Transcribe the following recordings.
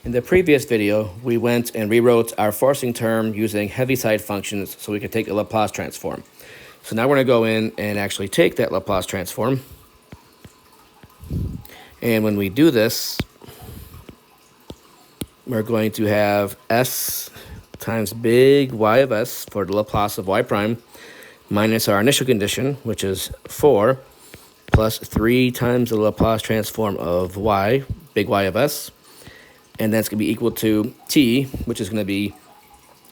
In the previous video, we went and rewrote our forcing term using Heaviside functions so we could take a Laplace transform. So now we're going to go in and actually take that Laplace transform. And when we do this, we're going to have s times big Y of s for the Laplace of y prime minus our initial condition, which is 4, plus 3 times the Laplace transform of y, big Y of s. And that's going to be equal to t, which is going to be,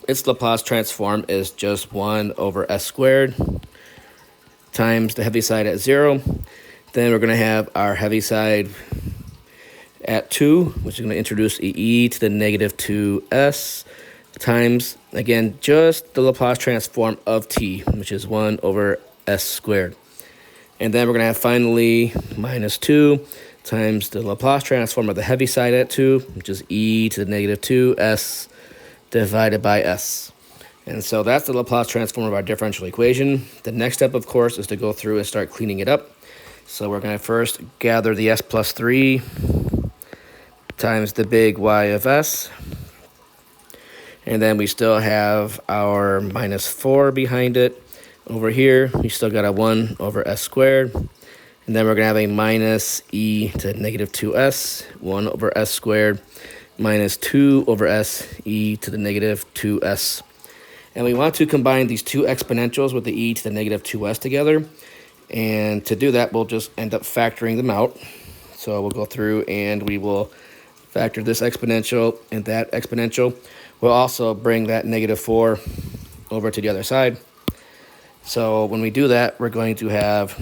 its Laplace transform is just 1 over s squared times the Heaviside at 0. Then we're going to have our Heaviside at 2, which is going to introduce e to the negative 2s times, again, just the Laplace transform of t, which is 1 over s squared. And then we're going to have finally minus 2 times the Laplace transform of the Heaviside at 2, which is e to the negative 2s divided by s. And so that's the Laplace transform of our differential equation. The next step, of course, is to go through and start cleaning it up. So we're going to first gather the s plus 3 times the big Y of s. And then we still have our minus 4 behind it. Over here, we still got a 1 over s squared. And then we're going to have a minus e to negative 2s, 1 over s squared, minus 2 over s e to the negative 2s. And we want to combine these two exponentials with the e to the negative 2s together. And to do that, we'll just end up factoring them out. So we'll go through and we will factor this exponential and that exponential. We'll also bring that negative 4 over to the other side. So when we do that, we're going to have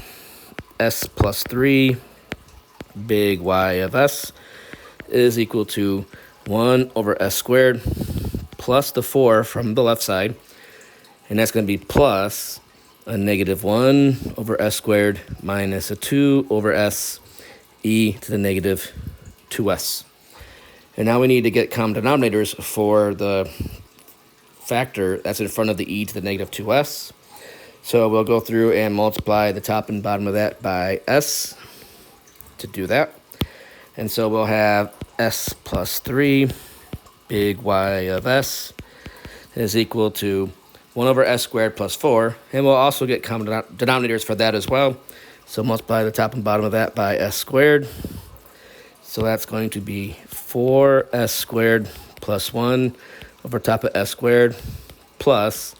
s plus 3 big Y of s is equal to 1 over s squared plus the 4 from the left side. And that's going to be plus a negative 1 over s squared minus a 2 over s e to the negative 2s. And now we need to get common denominators for the factor that's in front of the e to the negative 2s. So we'll go through and multiply the top and bottom of that by s to do that. And so we'll have s plus 3 big Y of s is equal to 1 over s squared plus 4. And we'll also get common denominators for that as well. So multiply the top and bottom of that by s squared. So that's going to be 4s squared plus 1 over top of s squared plus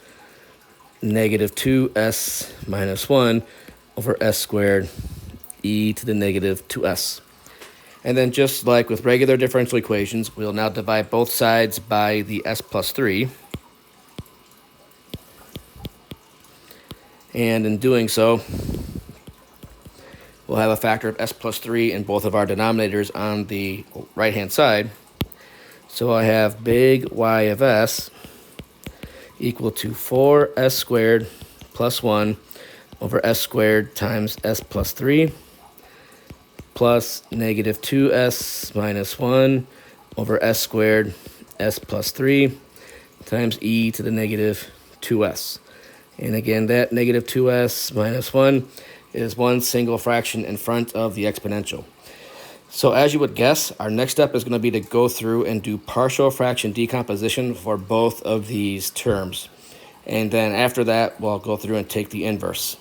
negative 2s minus 1 over s squared e to the negative 2s. And then just like with regular differential equations, we'll now divide both sides by the s plus 3. And in doing so, we'll have a factor of s plus 3 in both of our denominators on the right-hand side. So I have big Y of s equal to 4s squared plus 1 over s squared times s plus 3 plus negative 2s minus 1 over s squared s plus 3 times e to the negative 2s. And again, that negative 2s minus 1 is one single fraction in front of the exponential. So as you would guess, our next step is going to be to go through and do partial fraction decomposition for both of these terms. And then after that, we'll go through and take the inverse.